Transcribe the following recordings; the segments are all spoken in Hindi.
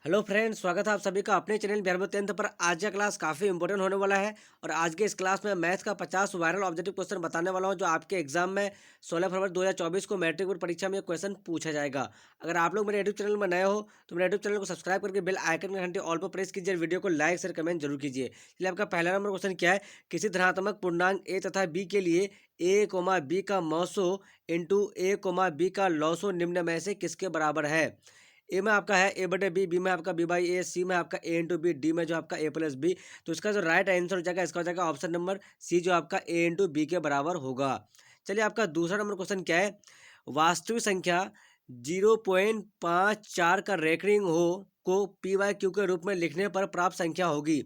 हेलो फ्रेंड्स, स्वागत है आप सभी का अपने चैनल बिहार टेंथ पर। आज का क्लास काफ़ी इंपॉर्टेंट होने वाला है और आज के इस क्लास में मैथ्स का 50 वायरल ऑब्जेक्टिव क्वेश्चन बताने वाला हूं जो आपके एग्जाम में 16 फरवरी 2024 को मैट्रिक बोर्ड परीक्षा में क्वेश्चन पूछा जाएगा। अगर आप लोग मेरे यूट्यूब चैनल में नए हो तो मेरे यूट्यूब चैनल को सब्सक्राइब करके बेल आइकन का घंटे ऑल पर प्रेस कीजिए, वीडियो को लाइक शेयर कमेंट जरूर कीजिए। चलिए, आपका पहला नंबर क्वेश्चन क्या है। किसी धनात्मक पूर्णांक ए तथा बी के लिए ए कोमा बी का मौसो इंटू ए कोमा बी का लौसो निम्न में से किसके बराबर है। ए में आपका है ए बटे बी, बी में आपका बी बाई ए, सी में आपका ए इंटू बी, डी में जो आपका ए प्लस बी। तो इसका जो राइट आंसर हो जाएगा इसका हो जाएगा ऑप्शन नंबर सी, जो आपका ए इंटू बी के बराबर होगा। चलिए, आपका दूसरा नंबर क्वेश्चन क्या है। वास्तविक संख्या 0.54 का रेकरिंग हो को पी वाई क्यू के रूप में लिखने पर प्राप्त संख्या होगी।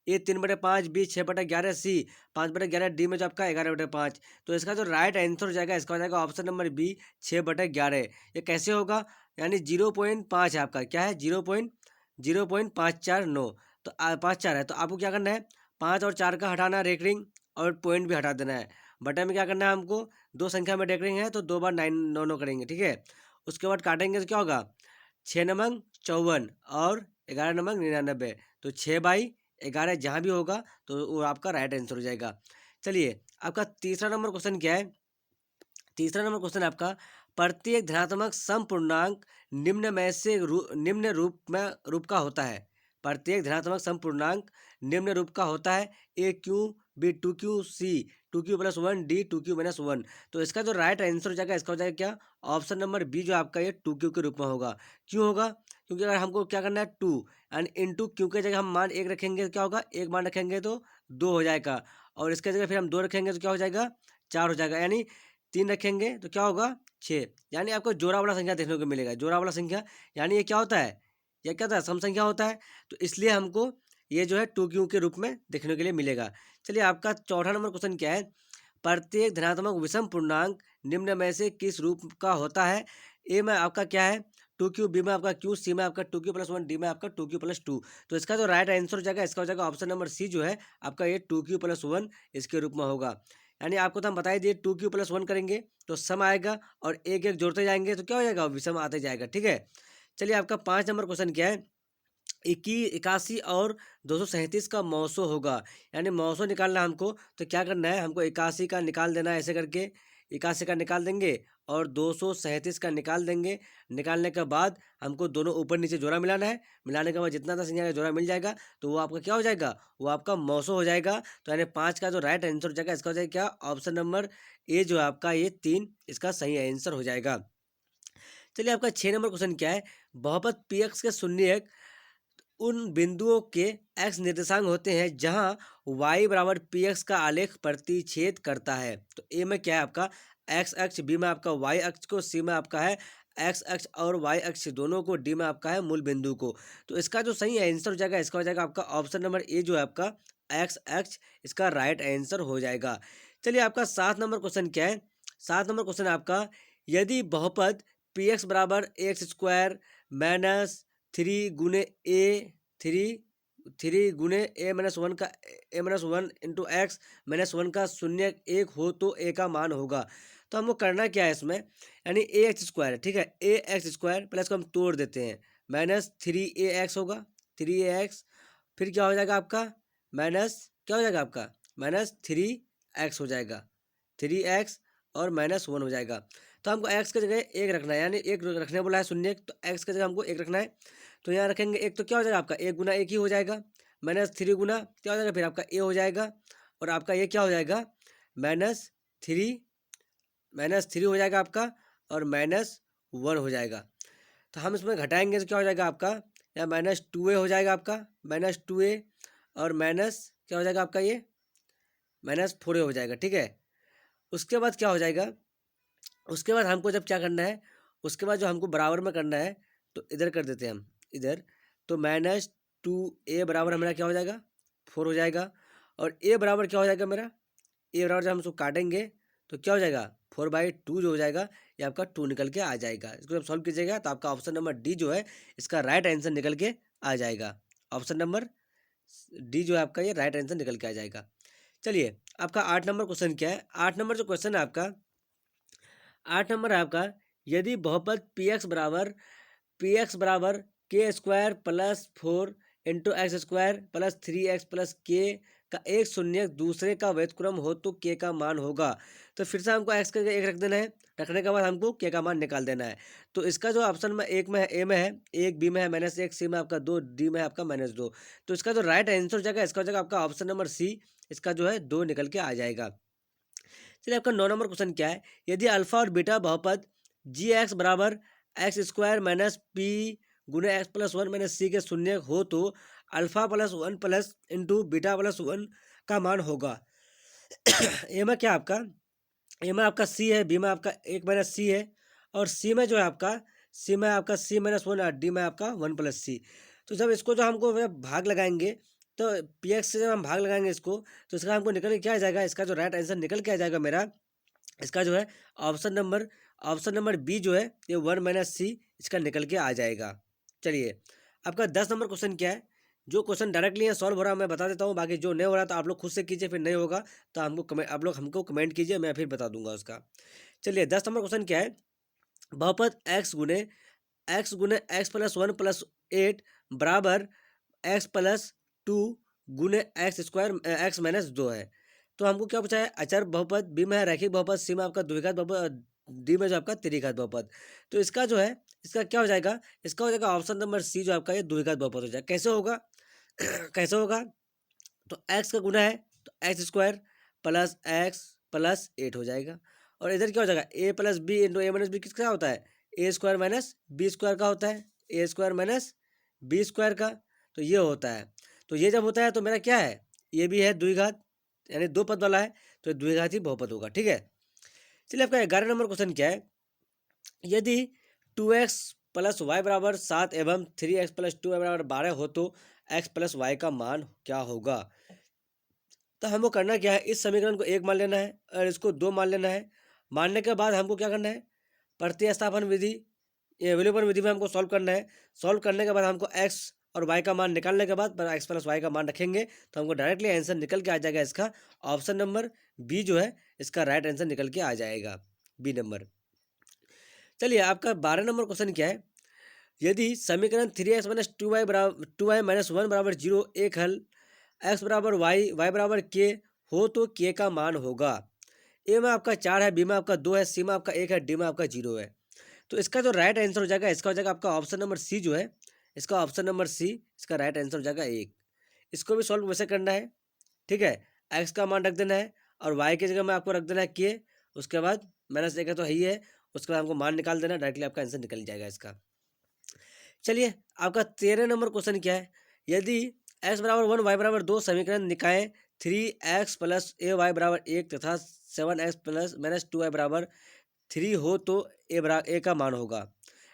ए 3/5, बी 6/11, सी 5/11, डी में जो आपका 11/5। तो इसका जो राइट आंसर हो जाएगा इसका हो जाएगा ऑप्शन नंबर बी 6/11। ये कैसे होगा, यानी 0.5 है आपका, क्या है 0.549। तो 5 4 है तो आपको क्या करना है, 5 और 4 का हटाना रेकरिंग और पॉइंट भी हटा देना है। बटे में क्या करना है हमको, दो संख्या में रेकरिंग है तो दो बार 9 9 9 करेंगे, ठीक है। उसके बाद काटेंगे तो क्या होगा, 6 नमंग 54 और 11 नमंग 99। तो 6/11 जहाँ भी होगा तो वो आपका राइट आंसर हो जाएगा। चलिए, आपका तीसरा नंबर क्वेश्चन क्या है। तीसरा नंबर क्वेश्चन आपका, प्रत्येक धनात्मक समपूर्णांक निम्न में से निम्न रूप का होता है। प्रत्येक धनात्मक समपूर्णांक निम्न रूप का होता है। ए क्यू, बी 2Q, सी 2Q+1, डी 2Q-1। तो इसका जो राइट आंसर हो जाएगा इसका हो जाएगा क्या, ऑप्शन नंबर बी, जो आपका ये 2Q के रूप में होगा। क्यों होगा, क्योंकि अगर हमको क्या करना है 2 एंड इंटू क्यू के जगह हम मान 1 रखेंगे तो क्या होगा, एक मान रखेंगे तो 2 हो जाएगा, और इसके जगह फिर हम 2 रखेंगे तो क्या हो जाएगा, 4 हो जाएगा, यानी 3 रखेंगे तो क्या होगा 6। यानी आपको जोड़ा वाला संख्या देखने को मिलेगा, जोड़ा वाला संख्या। यानी ये क्या होता है, ये क्या होता है, सम संख्या होता है। तो इसलिए हमको ये जो है 2Q के रूप में देखने के लिए मिलेगा। चलिए, आपका चौथा नंबर क्वेश्चन क्या है। प्रत्येक धनात्मक विषम पूर्णांक निम्न में से किस रूप का होता है। ए में आपका क्या है 2Q, बी में आपका Q, सी में आपका 2Q+1, डी में आपका 2Q+2। तो इसका जो राइट आंसर हो जाएगा इसका हो जाएगा ऑप्शन नंबर सी, जो है आपका ये 2Q+1 इसके रूप में होगा। यानी आपको तो हम बता ही दिए 2Q+1 करेंगे तो सम आएगा, और एक एक जोड़ते जाएंगे तो क्या हो जाएगा, विषम आते जाएगा, ठीक है। चलिए, आपका 5 नंबर क्वेश्चन क्या है। 81 और 237 का मौसो होगा। यानी मौसो निकालना हमको, तो क्या करना है, हमको 81 का निकाल देना है, ऐसे करके 81 का निकाल देंगे और 237 का निकाल देंगे। निकालने के बाद हमको दोनों ऊपर नीचे जोड़ा मिलाना है। मिलाने के बाद जितना था संख्या का जोड़ा मिल जाएगा तो वो आपका क्या हो जाएगा, वो आपका मौसो हो जाएगा। तो यानी 5 का जो राइट आंसर हो जाएगा इसका हो जाएगा क्या, ऑप्शन नंबर ए, जो है आपका ये 3 इसका सही आंसर हो जाएगा। चलिए, आपका 6 नंबर क्वेश्चन क्या है। बहुपद पी एक्स के शून्य उन बिंदुओं के एक्स निर्देशांक होते हैं जहां y बराबर पी एक्स का आलेख प्रतिच्छेद करता है। तो ए में क्या है आपका एक्स अक्ष, बी में आपका वाई अक्ष को, सी में आपका है एक्स अक्ष और वाई अक्ष दोनों को, डी में आपका है मूल बिंदु को। तो इसका जो सही आंसर हो जाएगा इसका हो जाएगा आपका ऑप्शन नंबर ए, जो है आपका एक्स अक्ष इसका राइट आंसर हो जाएगा। चलिए, आपका 7 नंबर क्वेश्चन क्या है। 7 नंबर क्वेश्चन आपका, यदि बहुपद पी एक्स बराबर x² माइनस 3 गुने a-1 का a-1 इंटू एक्स -1 का शून्य 1 हो तो a का मान होगा। तो हमको करना क्या है इसमें, यानी ax² है, ठीक है, ax² प्लस को हम तोड़ देते हैं, -3ax होगा, 3ax, फिर क्या हो जाएगा आपका माइनस, क्या हो जाएगा आपका -3x हो जाएगा, 3x और -1 हो जाएगा। तो हमको x की जगह 1 रखना है, यानी 1 रखने बोला है शून्य, तो x की जगह हमको 1 रखना है। तो यहाँ रखेंगे 1 तो क्या हो जाएगा आपका 1 गुना 1 ही हो जाएगा, -3 गुना क्या हो जाएगा फिर आपका a हो जाएगा, और आपका ये क्या हो जाएगा -3 हो जाएगा आपका, और -1 हो जाएगा। तो हम इसमें घटाएंगे तो क्या हो जाएगा आपका, यहाँ -2a हो जाएगा आपका, -2a, और माइनस क्या हो जाएगा आपका ये -4a हो जाएगा, ठीक है। उसके बाद क्या हो जाएगा, उसके बाद हमको जब क्या करना है, उसके बाद जो हमको बराबर में करना है तो इधर कर देते हैं हम इधर। तो -2a बराबर हमारा क्या हो जाएगा 4 हो जाएगा, और a बराबर क्या हो जाएगा मेरा, a बराबर जब हम उसको काटेंगे तो क्या हो जाएगा 4/2 जो हो जाएगा, ये आपका 2 निकल के आ जाएगा। इसको जब सॉल्व कीजिएगा तो आपका ऑप्शन नंबर डी जो है इसका राइट आंसर निकल के आ जाएगा। ऑप्शन नंबर डी जो है आपका ये राइट आंसर निकल के आ जाएगा। चलिए, आपका 8 नंबर क्वेश्चन क्या है। 8 नंबर जो क्वेश्चन है आपका, 8 नंबर है आपका, यदि बहुपद पी एक्स बराबर के square plus 4 into x square plus 3x plus के का एक शून्य दूसरे का व्युत्क्रम हो तो के का मान होगा। तो फिर से हमको एक्स का एक रख देना है, रखने के बाद हमको के का मान निकाल देना है। तो इसका जो ऑप्शन में एक में है, ए में है एक, बी में है -1, सी में आपका 2, डी में है आपका -2। तो इसका जो राइट आंसर हो जाएगा, इसका हो जाएगा आपका ऑप्शन नंबर सी, इसका जो है 2 निकल के आ जाएगा। चलिए आपका 9 नंबर क्वेश्चन क्या है, यदि अल्फा और बीटा बहुपद जी एक्स बराबर एक्स स्क्वायर माइनस पी गुने एक्स प्लस 1 माइनस सी के शून्य हो तो alpha plus 1 plus into beta plus 1 का मान होगा। ए में क्या आपका, ए में आपका सी है, बी में आपका 1 माइनस सी है, और सी में जो है आपका, सी में आपका सी -1 और डी में आपका 1 प्लस सी। तो जब इसको जो हमको भाग लगाएंगे, तो पी एक्स से जब हम भाग लगाएंगे इसको, तो इसका हमको निकल के क्या आ जाएगा, इसका जो राइट आंसर निकल के आ जाएगा मेरा, इसका जो है ऑप्शन नंबर बी जो है ये 1 माइनस सी इसका निकल के आ जाएगा। चलिए आपका 10 नंबर क्वेश्चन क्या है, जो क्वेश्चन डायरेक्टली यहाँ सॉल्व हो रहा है मैं बता देता हूँ, बाकी जो नहीं हो रहा तो आप लोग खुद से कीजिए, फिर नहीं होगा तो आप लोग हमको कमेंट कीजिए, मैं फिर बता दूंगा उसका। चलिए 10 नंबर क्वेश्चन क्या है, बहुपद एक्स गुने एक्स प्लस 1 प्लस 8 बराबर एक्स प्लस 2 गुने एक्स स्क्वायर एक्स -2 है। तो हमको क्या पूछा है, अचर बहुपद, बी में है रैखिक बहुपद, सी में आपका द्विघात बहुपद, डी में जो आपका त्रिघात बहुपद। तो इसका जो है, इसका क्या हो जाएगा, इसका हो जाएगा ऑप्शन नंबर सी जो आपका ये द्विघात बहुपद हो जाएगा। कैसे होगा कैसे होगा, तो एक्स का गुना है तो एक्स स्क्वायर प्लस 8 हो जाएगा, और इधर क्या हो जाएगा, ए प्लस बी इंटू ए माइनस बी किसका होता है, A square minus B square का होता है, A square minus B square का। तो ये होता है, तो ये जब होता है तो मेरा क्या है, ये भी है द्विघात, यानी 2 पद वाला है, तो द्विघाती बहुपद होगा। ठीक है, चलिए आपका 11 नंबर क्वेश्चन क्या है, यदि 2x प्लस वाई बराबर 7 एवं 3x प्लस 2y बराबर 12 हो तो x प्लस वाई का मान क्या होगा। तो हमको करना क्या है, इस समीकरण को 1 मान लेना है और इसको 2 मान लेना है। मानने के बाद हमको क्या करना है, प्रतिस्थापन विधि, ये विलोपन विधि में हमको सॉल्व करना है। सॉल्व करने के बाद हमको x और y का मान निकालने के बाद x प्लस वाई का मान रखेंगे तो हमको डायरेक्टली आंसर निकल के आ जाएगा, इसका ऑप्शन नंबर बी जो है इसका राइट आंसर निकल के आ जाएगा, बी नंबर। चलिए आपका 12 नंबर क्वेश्चन क्या है, यदि समीकरण 3x माइनस 2y माइनस 1 बराबर 0 एक हल x बराबर y बराबर k हो तो k का मान होगा। ए में आपका 4 है, बी में आपका 2 है, सी में आपका 1 है, डी में आपका 0 है। तो इसका जो राइट आंसर हो जाएगा, इसका हो जाएगा आपका ऑप्शन नंबर सी जो है, इसका ऑप्शन नंबर सी इसका राइट आंसर हो जाएगा 1। इसको भी सॉल्व वैसे करना है। ठीक है, एक्स का मान रख देना है और वाई की जगह में आपको रख देना है के, उसके बाद -1 तो ही है, उसके बाद हमको मान निकाल देना, डायरेक्टली आपका आंसर निकल जाएगा इसका। चलिए आपका 13 नंबर क्वेश्चन क्या है, यदि x बराबर 1 y बराबर 2 समीकरण निकाय 3x प्लस ए वाई बराबर 1 तथा 7x प्लस -2y बराबर 3 हो तो ए का मान होगा।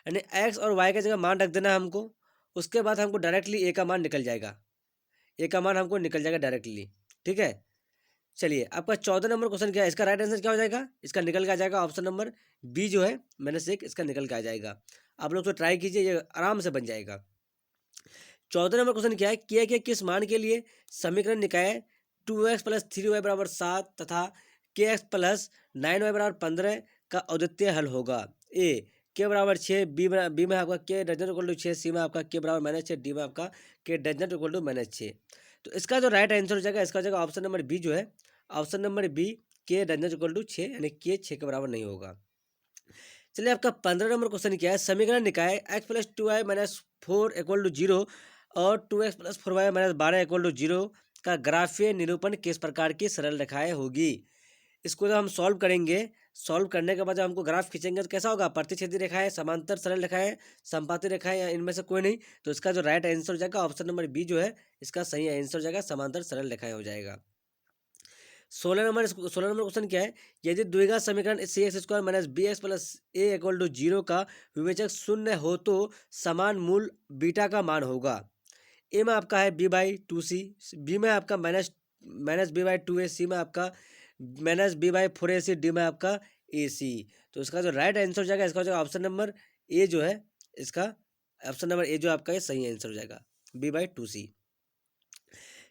यानी x और y की जगह मान रख देना है हमको, उसके बाद हमको डायरेक्टली ए का मान निकल जाएगा, ए का मान हमको निकल जाएगा डायरेक्टली। ठीक है, चलिए आपका 14 नंबर क्वेश्चन क्या है, इसका राइट आंसर क्या हो जाएगा, इसका निकल के आ जाएगा ऑप्शन नंबर बी जो है -1 इसका निकल के आ जाएगा। आप लोग तो ट्राई कीजिए, ये आराम से बन जाएगा। 14 नंबर क्वेश्चन क्या है, किए के किस मान के लिए समीकरण निकाय 2x प्लस 3y बराबर 7 तथा kx प्लस 9y बराबर 15 का अद्वितीय हल होगा। ए के बराबर 6, बी में आपका के डजन इक्वल टू 6, सी में आपका के बराबर -6, डी में आपका के डजन इक्वल टू -6। तो इसका जो राइट आंसर हो जाएगा, इसका हो जाएगा ऑप्शन नंबर बी जो है, ऑप्शन नंबर बी के डजन इक्वल टू 6, यानी के 6 के बराबर नहीं होगा। चलिए आपका 15 नंबर क्वेश्चन क्या है, समीकरण निकाय x plus 2y minus 4 equal to 0 और 2x plus 4y minus 12 equal to 0 का ग्राफीय निरूपण किस प्रकार की सरल रेखाएं होगी। इसको जब हम सॉल्व करेंगे, सॉल्व करने के बाद जब हमको ग्राफ खींचेंगे तो कैसा होगा, प्रतिच्छेदी रेखाएं, समांतर सरल रेखाएं, संपाती रेखाएं, या इनमें से कोई नहीं। तो इसका जो राइट आंसर हो जाएगा ऑप्शन नंबर बी जो है इसका सही आंसर हो जाएगा, समांतर सरल रेखाएं हो जाएगा। 16 नंबर क्वेश्चन क्या है, यदि द्विघात समीकरण C x square minus B x plus A equal to 0 का विवेचक शून्य हो तो समान मूल बीटा का मान होगा। ए में आपका है b/2c, बी में आपका माइनस b/2a, सी में आपका -b/4ac, डी में आपका ac। तो इसका जो राइट आंसर हो जाएगा, इसका हो जाएगा ऑप्शन नंबर ए जो है, इसका ऑप्शन नंबर ए जो आपका ये सही आंसर हो जाएगा, b/2c।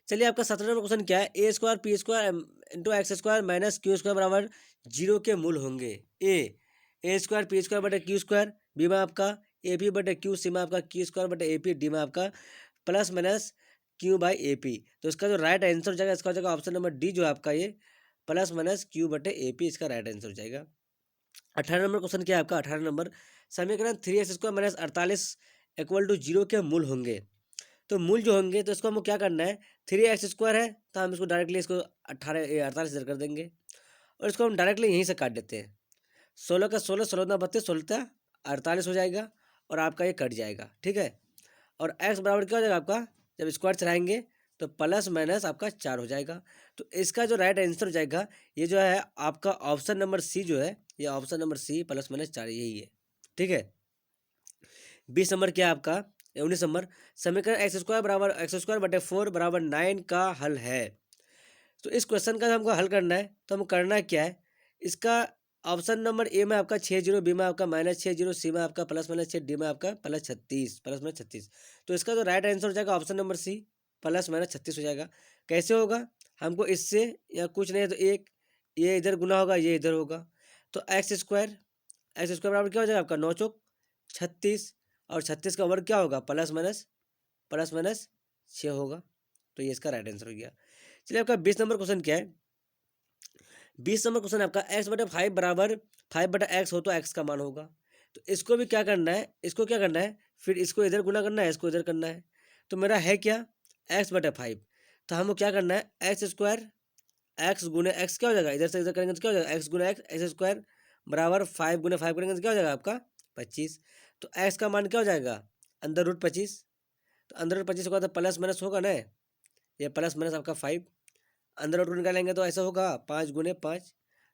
चलिए आपका 17 नंबर क्वेश्चन क्या है, A square P square into x square minus Q square बराबर 0 के मूल होंगे। ए स्क्वायर पी स्क्वायर बटे क्यू स्क्वायर, बी में आपका ए पी बटे क्यू, सी में आपका क्यू स्क्वायर बटे ए पी, डी में आपका plus minus Q by A P. तो इसका जो राइट आंसर हो जाएगा, इसका हो जाएगा ऑप्शन नंबर डी जो है आपका ये प्लस माइनस क्यू बटे ए पी, इसका राइट आंसर हो जाएगा। 18 नंबर क्वेश्चन क्या है आपका? 18 नंबर, समीकरण 3x² माइनस 48 इक्वल टू 0 के मूल होंगे। तो मूल जो होंगे तो इसको हमको क्या करना है, 3x² है तो हम इसको डायरेक्टली इसको 48 इधर कर देंगे और इसको हम डायरेक्टली यहीं से काट देते हैं। 16 का 16, 16 ना 32, 16 48 हो जाएगा और आपका ये कट जाएगा, ठीक है। और x बराबर क्या हो जाएगा आपका, जब स्क्वायर चलाएंगे तो प्लस माइनस आपका 4 हो जाएगा। तो इसका जो राइट आंसर हो जाएगा ये जो है आपका ऑप्शन नंबर सी जो है, ये option number C plus minus 4 यही है, ठीक है। 20 नंबर क्या है आपका, 19 नंबर, समीकरण x² बटे 4 बराबर 9 का हल है। तो इस क्वेश्चन का हमको हल करना है तो हमको करना क्या है, इसका ऑप्शन नंबर ए में आपका 60, बी में आपका -60, सी में आपका प्लस माइनस 6, डी में आपका प्लस माइनस 36। तो इसका जो राइट आंसर हो जाएगा option number C plus minus 36 हो जाएगा। कैसे होगा, हमको इससे या कुछ नहीं है तो एक ये इधर गुना होगा, ये इधर होगा, तो एक्स स्क्वायर बराबर क्या हो जाएगा आपका 9 चौक 36 और 36 का वर्ग क्या होगा प्लस माइनस 6 होगा। तो ये इसका राइट आंसर हो गया। चलिए आपका 20 नंबर क्वेश्चन क्या है, 20 नंबर क्वेश्चन आपका x बटे 5 बराबर 5 बटा एक्स हो तो x का मान होगा। तो इसको भी क्या करना है, इसको क्या करना है, फिर इसको इधर गुना करना है, इसको इधर करना है। तो मेरा है क्या, x बटे 5, तो हमको क्या करना है x² x गुने x क्या हो जाएगा, इधर से इधर करेंगे तो क्या हो जाएगा x गुना x² बराबर 5 गुने 5 करेंगे तो क्या हो जाएगा आपका 25। तो x का मान क्या हो जाएगा अंदर रूट 25, तो अंदर रूट 25 होगा तो प्लस माइनस होगा ना, ये प्लस माइनस आपका 5, अंदर रूट निकालेंगे तो ऐसा होगा 5 गुने 5,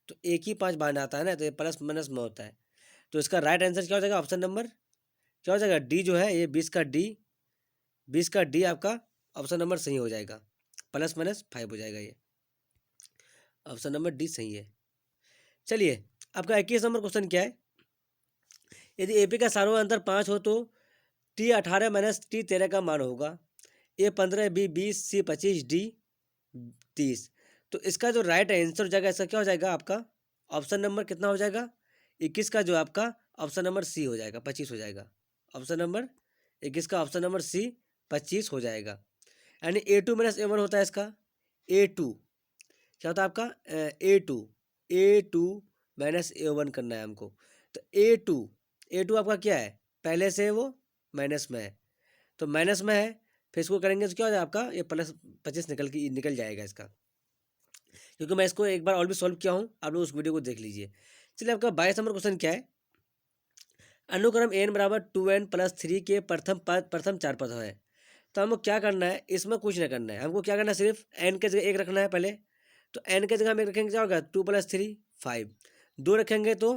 तो एक ही 5 बाहर आता है ना, तो ये प्लस माइनस में होता है। तो इसका राइट आंसर क्या हो जाएगा, ऑप्शन नंबर क्या हो जाएगा डी जो है, ये 20 का डी आपका ऑप्शन नंबर सही हो जाएगा, प्लस माइनस 5 हो जाएगा, ये ऑप्शन नंबर डी सही है। चलिए आपका 21 नंबर क्वेश्चन क्या है, यदि एपी का सार्वत्रिक अंतर 5 हो तो टी 18 माइनस टी 13 का मान होगा, ए 15, बी 20, सी 25, डी 30। तो इसका जो राइट आंसर हो जाएगा, इसका क्या हो जाएगा आपका ऑप्शन नंबर कितना हो जाएगा 21 का, जो आपका ऑप्शन नंबर सी हो जाएगा 25 हो जाएगा। ऑप्शन नंबर 21 का ऑप्शन नंबर सी 25 हो जाएगा। यानी A2 माइनस A1 होता है इसका, A2 क्या होता है आपका A2 माइनस A1 करना है हमको। तो A2 आपका क्या है, पहले से वो माइनस में है, तो माइनस में है, फिर इसको करेंगे तो क्या हो जाएगा आपका ये प्लस 25 निकल जाएगा इसका, क्योंकि मैं इसको एक बार और भी सॉल्व किया हूँ, आप लोग उस वीडियो को देख लीजिए। चलिए आपका 22 नंबर क्वेश्चन क्या है, अनुक्रम n बराबर 2n प्लस 3 के प्रथम 4 पद है। तो हमको क्या करना है, इसमें कुछ नहीं करना है, हमको क्या करना है सिर्फ n के जगह 1 रखना है पहले। तो n के जगह हम 1 रखेंगे क्या होगा 2 + 3 5, 2 रखेंगे तो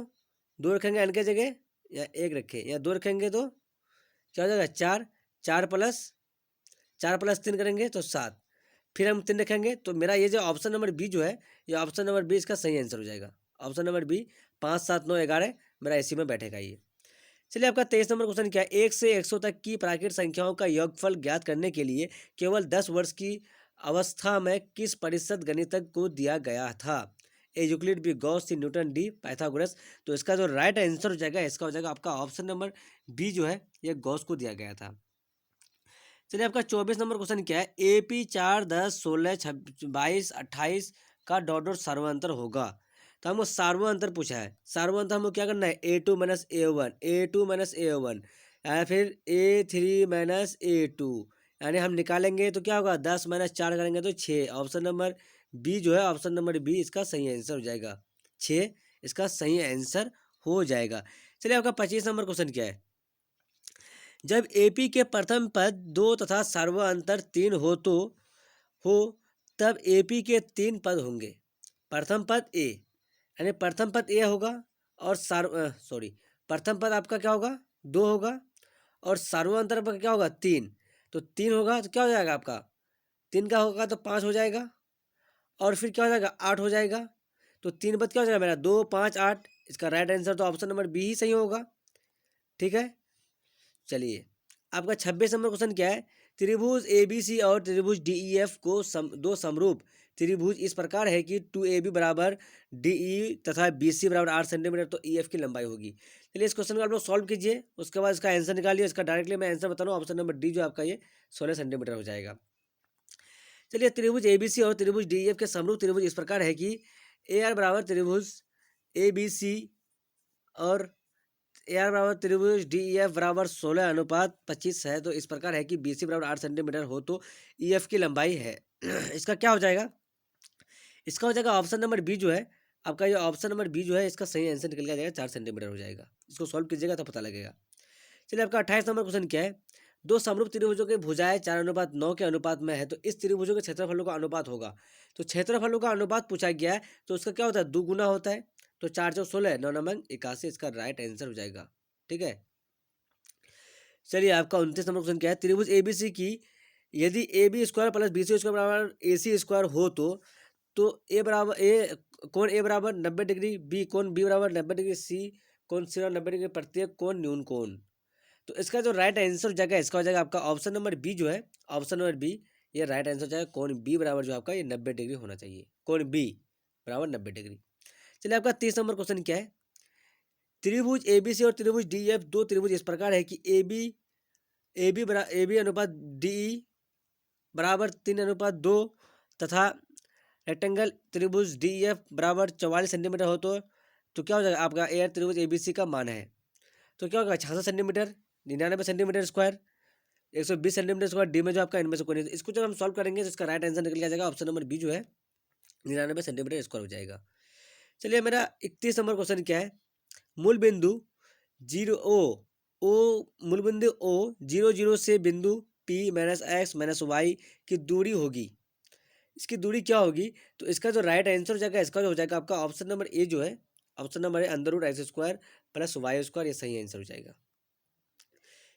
2 रखेंगे n के जगह, या 1 रखें या 2 रखेंगे तो क्या हो जाएगा 4, 4 + 3 करेंगे तो 7, फिर हम 3 रखेंगे। तो मेरा ये जो ऑप्शन नंबर बी जो है, ये ऑप्शन नंबर बी इसका सही आंसर हो जाएगा। ऑप्शन नंबर बी 5, 7, 9, 11 मेरा इसी में बैठेगा ये। चलिए आपका 23 नंबर क्वेश्चन क्या है, 1 से 100 तक की प्राकृतिक संख्याओं का योगफल ज्ञात करने के लिए केवल 10 वर्ष की अवस्था में किस परिषद गणितज्ञ को दिया गया था, ए यूक्लिड, बी गॉस, सी न्यूटन, डी पाइथागोरस। तो इसका जो राइट आंसर हो जाएगा, इसका हो जाएगा आपका ऑप्शन नंबर बी जो है, ये गॉस को दिया गया था। चलिए आपका 24 नंबर क्वेश्चन क्या है, AP 4, 10, 16, 22, 28 का डॉट डॉट सर्वांतर होगा। तो हमको सर्वांतर पूछा है, सर्वांतर हमको क्या करना है A2 माइनस A1 या फिर A3 माइनस A2, यानी हम निकालेंगे तो क्या होगा 10 माइनस 4 करेंगे तो 6। ऑप्शन नंबर बी जो है, ऑप्शन नंबर बी इसका सही आंसर हो जाएगा, 6 इसका सही आंसर हो जाएगा। चलिए आपका 25 नंबर क्वेश्चन क्या है, जब एपी के प्रथम पद 2 तथा सर्वांतर 3 हो तब एपी के 3 पद होंगे। प्रथम पद ए, यानी प्रथम पद ए होगा और प्रथम पद आपका क्या होगा 2 होगा और सर्वांतर पद क्या होगा 3। तो 3 होगा तो क्या हो जाएगा आपका 3 का होगा तो 5 हो जाएगा और फिर क्या हो जाएगा 8 हो जाएगा। तो 3 पद क्या हो जाएगा मेरा 2, 5, 8, इसका राइट आंसर तो ऑप्शन नंबर बी ही सही होगा, ठीक है। चलिए आपका 26 नंबर क्वेश्चन क्या है, त्रिभुज ABC और त्रिभुज DEF को दो समरूप त्रिभुज इस प्रकार है कि 2AB बराबर DE तथा BC बराबर 8 सेंटीमीटर, तो EF की लंबाई होगी। चलिए इस क्वेश्चन को आप लोग सॉल्व कीजिए, उसके बाद इसका आंसर निकालिए। इसका डायरेक्टली मैं आंसर बता रहा हूँ, ऑप्शन नंबर डी जो आपका ये 16 सेंटीमीटर हो जाएगा। चलिए त्रिभुज ABC और त्रिभुज DEF के समरूप त्रिभुज इस प्रकार है कि AR बराबर त्रिभुज ABC और AR बराबर त्रिभुज DEF बराबर 16:25 है। तो इस प्रकार है कि BC बराबर 8 सेंटीमीटर हो तो EF की लंबाई है। इसका क्या हो जाएगा, इसका हो जाएगा ऑप्शन नंबर बी जो है आपका, ये ऑप्शन नंबर बी जो है इसका सही आंसर निकल के आ जाएगा, 4 सेंटीमीटर हो जाएगा। इसको सॉल्व कीजिएगा तो पता लगेगा। चलिए आपका 28 नंबर क्वेश्चन क्या है, दो समरूप त्रिभुजों के भुजाएं 4:9 के अनुपात में है, तो इस त्रिभुजों के क्षेत्रफलों का अनुपात होगा। तो क्षेत्रफलों का अनुपात पूछा गया है, तो उसका क्या होता है, दुगुना होता है। तो 4 चौक 16, 9 नमंग 81, इसका राइट आंसर हो जाएगा। ठीक है। चलिए आपका 29 नंबर क्वेश्चन क्या है, त्रिभुज ABC की यदि AB square plus BC square बराबर AC स्क्वायर हो तो ए बराबर ए कोण ए बराबर 90 डिग्री, बी कोण बी बराबर 90 डिग्री, सी कोण सी बराबर 90 डिग्री, प्रत्येक कोण न्यून कोण। तो इसका जो राइट आंसर हो जाएगा, इसका हो जाएगा आपका ऑप्शन नंबर बी जो है, ऑप्शन नंबर बी ये राइट आंसर हो जाएगा। कोण बी बराबर जो आपका ये 90 डिग्री होना चाहिए, कोण बी बराबर 90 डिग्री। चलिए आपका 30 नंबर क्वेश्चन क्या है, त्रिभुज ABC और त्रिभुज DEF दो त्रिभुज इस प्रकार है कि AB अनुपात DE बराबर 3:2 तथा रेक्टेंगल त्रिभुज DEF बराबर 44 सेंटीमीटर हो तो क्या हो जाएगा आपका एयर त्रिभुज ABC का मान है। तो क्या होगा 66 centimetre, 99 centimetre square, 120 centimetre square, D में जो आपका इनमें से कोई नहीं। इसको जब हम सॉल्व करेंगे तो इसका राइट आंसर निकल के आ जाएगा, ऑप्शन नंबर बी जो है 99 सेंटीमीटर स्क्वायर हो जाएगा। चलिए मेरा 31 नंबर क्वेश्चन क्या है, मूल बिंदु मूल बिंदु O 0 से बिंदु P -x-y की दूरी होगी। इसकी दूरी क्या होगी, तो इसका जो राइट आंसर हो जाएगा, इसका जो हो जाएगा आपका ऑप्शन नंबर ए जो है, option number A √x² + y², ये सही आंसर हो जाएगा।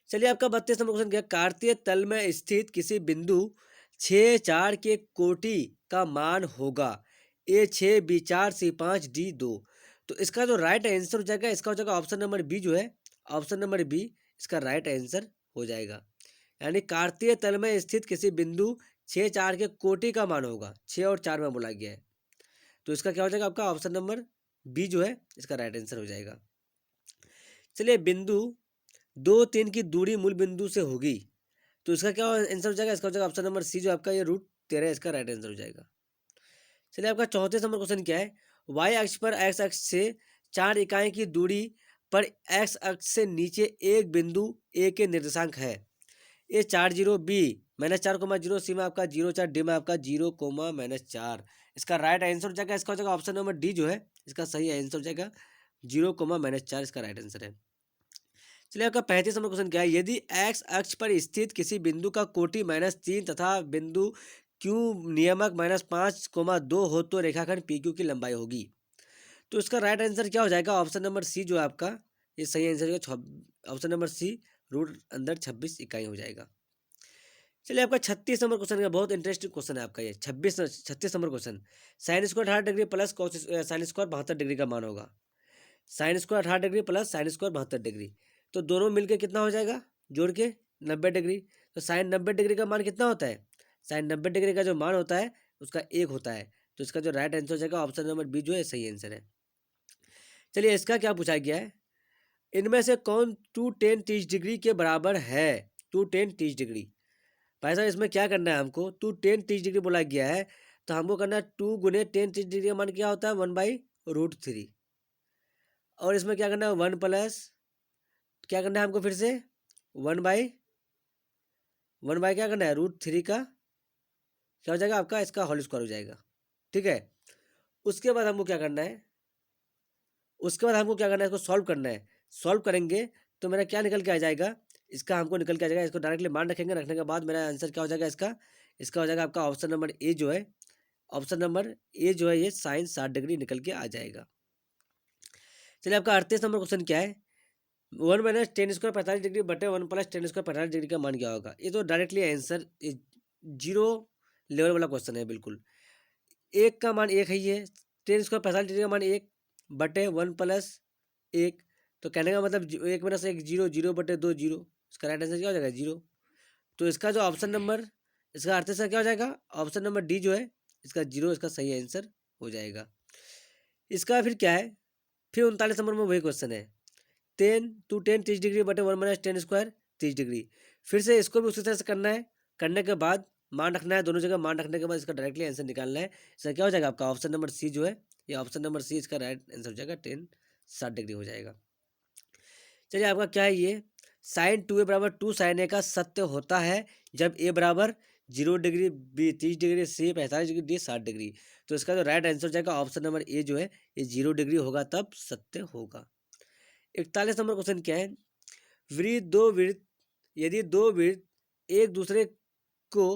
चलिए आपका 32 नंबर क्वेश्चन क्या, कार्तीय तल में स्थित किसी बिंदु 6 4 के कोटि का मान होगा A6 B4 C5 D2। तो इसका जो राइट आंसर हो जाएगा, इसका हो जाएगा ऑप्शन नंबर बी जो है, ऑप्शन नंबर बी इसका राइट आंसर हो जाएगा। यानी कार्तीय तल में स्थित किसी बिंदु 6 4 के कोटि का मान होगा, 6 और 4 में बोला गया है। तो इसका क्या हो जाएगा आपका ऑप्शन नंबर बी जो है इसका राइट आंसर हो जाएगा। चलिए बिंदु 2 3 की दूरी मूल बिंदु से होगी, तो इसका क्या आंसर हो जाएगा, इसका हो जाएगा ऑप्शन नंबर सी जो आपका ये √13 इसका राइट आंसर हो जाएगा। चलिए आपका 34 नंबर क्वेश्चन क्या है, वाई अक्ष पर एक्स अक्ष से 4 इकाई की दूरी पर एक्स अक्ष से नीचे एक बिंदु ए के निर्देशांक है ए 4 0 बी -4,0 सी में आपका 0 4 डी में आपका 0, -4। इसका राइट आंसर हो जाएगा, इसका हो जाएगा ऑप्शन नंबर डी जो है इसका सही आंसर हो जाएगा, 0, -4 इसका राइट आंसर है। चलिए आपका 35 नंबर क्वेश्चन क्या है, यदि एक्स अक्ष पर स्थित किसी बिंदु का कोटि -3 तथा बिंदु क्यू नियमक -5,2 हो तो रेखाखंड PQ की लंबाई होगी। तो इसका राइट आंसर क्या हो जाएगा, ऑप्शन नंबर सी जो है आपका ये सही आंसर है, ऑप्शन नंबर सी √26 इकाई हो जाएगा। चलिए आपका 36 नंबर क्वेश्चन का बहुत इंटरेस्टिंग क्वेश्चन है आपका ये 36 number question, sine square 18 degree plus sine square 72 degree का मान होगा। Sine square 18 degree plus sine square 72 degree, तो दोनों मिलके कितना हो जाएगा, जोड़ के 90 डिग्री। तो साइन 90 डिग्री का मान कितना होता है, साइन 90 डिग्री का जो मान होता है उसका 1 होता है। तो इसका जो राइट आंसर हो जाएगा ऑप्शन नंबर बी जो है सही आंसर है। चलिए इसका क्या पूछा गया है, इनमें से कौन 2 10 30 डिग्री के बराबर है, 2 10 30 डिग्री। भाई साहब इसमें क्या करना है हमको, 2 10 30 डिग्री बोला गया है, तो हमको करना है 2 × 10 30 डिग्री का मान क्या होता है 1/√3, और इसमें क्या करना है 1 प्लस क्या करना है हमको फिर से 1/1 क्या करना है √3 का क्या हो जाएगा आपका, इसका होल स्क्वायर हो जाएगा। ठीक है, उसके बाद हमको क्या करना है, उसके बाद हमको क्या करना है, इसको सॉल्व करना है। सॉल्व करेंगे तो मेरा क्या निकल के आ जाएगा, इसका हमको निकल के आ जाएगा, इसको डायरेक्टली मान रखेंगे, रखने के बाद मेरा आंसर क्या हो जाएगा इसका हो जाएगा आपका ऑप्शन नंबर ए जो है, ऑप्शन नंबर ए जो है ये साइन 60 डिग्री निकल के आ जाएगा। चलिए आपका 38 नंबर क्वेश्चन क्या है, 1 - 10 स्क्वायर 45 डिग्री बटे 1 + 10 स्क्वायर 45 डिग्री का मान क्या होगा। ये तो डायरेक्टली आंसर जीरो लेवल वाला क्वेश्चन है बिल्कुल। एक का मान 1 है, ये 10 स्क्वायर 45 डिग्री का मान 1 बटे 1 + 1, तो कहने का मतलब 1 - 1 0, 0 बटे 2 0, इसका राइट आंसर क्या हो जाएगा 0। तो इसका जो ऑप्शन नंबर, इसका अर्थ इसका क्या हो जाएगा, ऑप्शन नंबर डी जो है इसका 0 इसका सही आंसर हो जाएगा। इसका फिर क्या है, फिर 39 नंबर में वही क्वेश्चन है, 10 30 डिग्री बटे 1 - 10² 30 डिग्री। फिर से इसको भी उसी तरह से करना है, करने के बाद मान रखना है, दोनों जगह मान रखने के बाद इसका डायरेक्टली आंसर निकालना है। इसका क्या हो जाएगा आपका ऑप्शन नंबर सी जो है, ये ऑप्शन नंबर सी इसका राइट आंसर हो जाएगा, 10 60 डिग्री हो जाएगा। चलिए आपका क्या है, ये साइन 2a बराबर 2 साइन a का सत्य होता है जब a बराबर 0 डिग्री, बी 30 डिग्री, सी 45 डिग्री, डी 60 डिग्री। तो इसका जो राइट आंसर हो जाएगा ऑप्शन नंबर ए जो है ये 0 डिग्री होगा तब सत्य होगा। 41 नंबर क्वेश्चन क्या है, वृत्त यदि दो वृत्त एक दूसरे को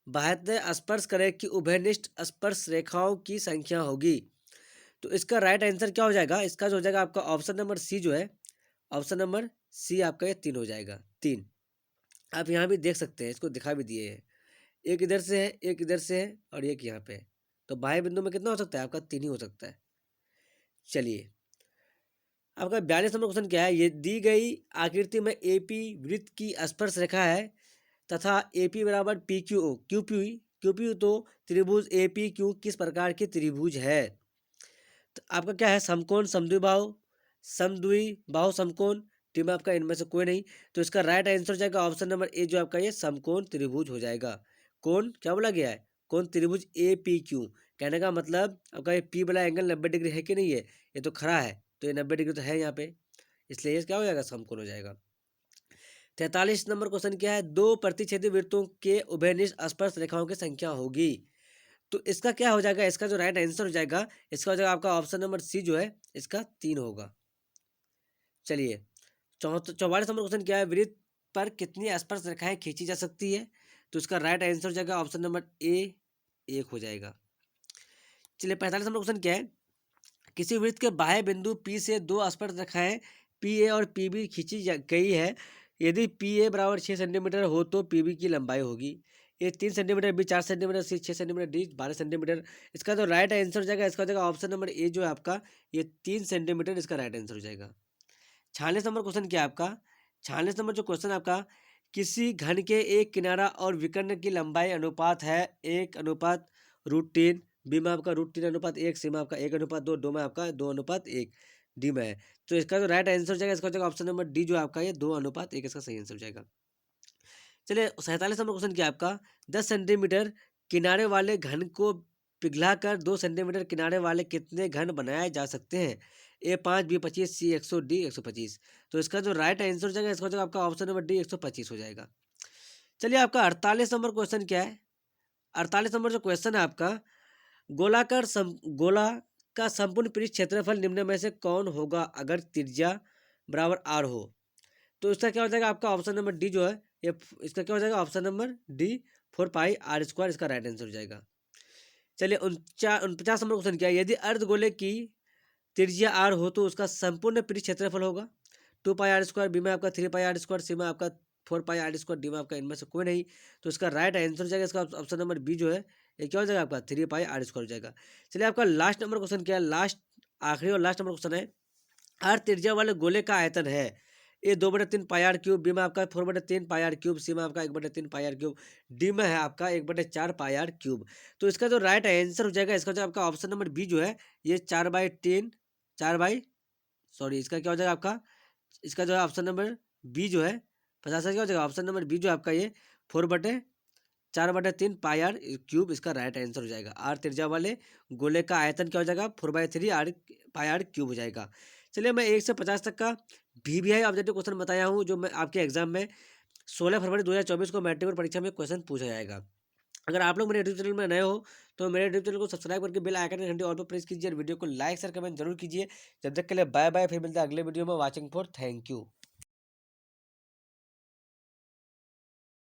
बाह्यतः स्पर्श करें कि उभयनिष्ठ स्पर्श रेखाओं की संख्या होगी। तो इसका राइट आंसर क्या हो जाएगा, इसका जो हो जाएगा आपका ऑप्शन नंबर सी जो है, ऑप्शन नंबर सी आपका ये 3 हो जाएगा, 3। आप यहाँ भी देख सकते हैं, इसको दिखा भी दिए हैं, एक इधर से है, एक इधर से है और एक यहाँ पे है। तो बाह्य बिंदु में कितना हो सकता है आपका 3 ही हो सकता है। चलिए आपका 42 नंबर क्वेश्चन क्या है, ये दी गई आकृति में एपी वृत्त की स्पर्श रेखा है तथा एपी बराबर पी क्यू क्यू तो त्रिभुज एपी क्यू किस प्रकार की त्रिभुज है। तो आपका क्या है, समकोण, समद्विबाहु समकोण, टी में आपका इनमें से कोई नहीं। तो इसका राइट आंसर हो जाएगा ऑप्शन नंबर ए जो आपका ये समकोण त्रिभुज हो जाएगा। कौन क्या बोला गया है, कौन त्रिभुज ए पी क्यू, कहने का मतलब आपका ये पी वाला एंगल 90 डिग्री है कि नहीं है, ये तो खड़ा है, तो ये 90 डिग्री तो है यहाँ पे, इसलिए ये क्या हो जाएगा समकोण हो जाएगा। 43 नंबर क्वेश्चन क्या है, दो प्रतिच्छेदी वृत्तों के उभयनिष्ठ स्पर्श रेखाओं की संख्या होगी। तो इसका क्या हो जाएगा, इसका जो राइट आंसर हो जाएगा, इसका हो जाएगा आपका ऑप्शन नंबर सी जो है इसका 3 होगा। चलिए 44 नंबर क्वेश्चन क्या है, वृत्त पर कितनी स्पर्श रेखाएं खींची जा सकती है। तो इसका राइट आंसर हो जाएगा ऑप्शन नंबर ए 1 हो जाएगा। चलिए 45 नंबर क्वेश्चन क्या है, किसी वृत्त के बाह्य बिंदु पी से दो स्पर्श रेखाएं पी ए और पी बी खींची गई है। यदि पी ए बराबर 6 सेंटीमीटर हो तो पी बी की लंबाई होगी ए 3 सेंटीमीटर, बी 4 सेंटीमीटर, सी 6 सेंटीमीटर, डी 12 सेंटीमीटर। इसका जो राइट आंसर हो जाएगा, इसका हो जाएगा ऑप्शन नंबर ए जो है आपका ये 3 सेंटीमीटर इसका राइट आंसर हो जाएगा। 46 नंबर क्वेश्चन क्या है आपका, 46 नंबर जो क्वेश्चन आपका, किसी घन के एक किनारा और विकर्ण की लंबाई अनुपात है 1/√3, बी में आपका √3/1, सी में आपका 1/2, दो में आपका 2/1, डी में है। तो इसका जो राइट आंसर हो जाएगा, इसका हो जाएगा ऑप्शन नंबर डी जो आपका ये 2/1 इसका सही आंसर हो जाएगा। चलिए 47 नंबर क्वेश्चन क्या है आपका, 10 सेंटीमीटर किनारे वाले घन को पिघलाकर 2 सेंटीमीटर किनारे वाले कितने घन बनाए जा सकते हैं। ए 5, बी 25, सी 100, डी 125। तो इसका जो राइट आंसर हो जाएगा, इसका हो जाएगा आपका ऑप्शन नंबर डी 125 हो जाएगा। चलिए आपका 48 नंबर क्वेश्चन क्या है, 48 नंबर जो क्वेश्चन है आपका, गोला का संपूर्ण पृष्ठ क्षेत्रफल निम्न में से कौन होगा अगर त्रिज्या बराबर आर हो। तो इसका क्या हो जाएगा आपका ऑप्शन नंबर डी जो है ये, इसका क्या हो जाएगा ऑप्शन नंबर डी 4πr² इसका राइट आंसर हो जाएगा। चलिए 49 नंबर क्वेश्चन क्या है, यदि अर्धगोले की त्रिज्या आर हो तो उसका संपूर्ण पृष्ठ क्षेत्रफल होगा 2πr², बी में आपका 3πr², सी में आपका 4πr², डी में आपका इनमें से कोई नहीं। तो इसका राइट आंसर हो जाएगा, इसका ऑप्शन नंबर बी जो है ये क्या हो जाएगा आपका 3πr² हो जाएगा। चलिए आपका लास्ट नंबर क्वेश्चन क्या है, आखिरी और लास्ट नंबर क्वेश्चन है, हर त्रिज्या वाले गोले का आयतन है ए 2/3 πr³, बी में आपका 4/3 πr³, सी में आपका 1/3 πr³, डी में है आपका 1/4 πr³। तो इसका जो राइट आंसर हो जाएगा, इसका जो आपका ऑप्शन नंबर बी जो है ये 4/3 इसका क्या हो जाएगा आपका, इसका जो है ऑप्शन नंबर बी जो है 50 क्या हो जाएगा, ऑप्शन नंबर बी जो आपका ये 4/3 πr³ इसका राइट आंसर हो जाएगा। आर त्रिज्या वाले गोले का आयतन क्या हो जाएगा 4/3 πr³ हो जाएगा। चलिए मैं 1 से 50 तक का VVI ऑब्जेक्टिव क्वेश्चन बताया हूँ जो मैं आपके एग्जाम में 16 फरवरी 2024 को मैट्रिक परीक्षा में क्वेश्चन पूछा जाएगा। अगर आप लोग मेरे यूट्यूब चैनल में नए हो तो मेरे यूट्यूब चैनल को सब्सक्राइब करके बेल आइकन घंटे ऑल पर प्रेस कीजिए और वीडियो को लाइक शेयर कमेंट जरूर कीजिए। जब तक के लिए बाय बाय, फिर मिलते हैं अगले वीडियो में। Watching for thank you.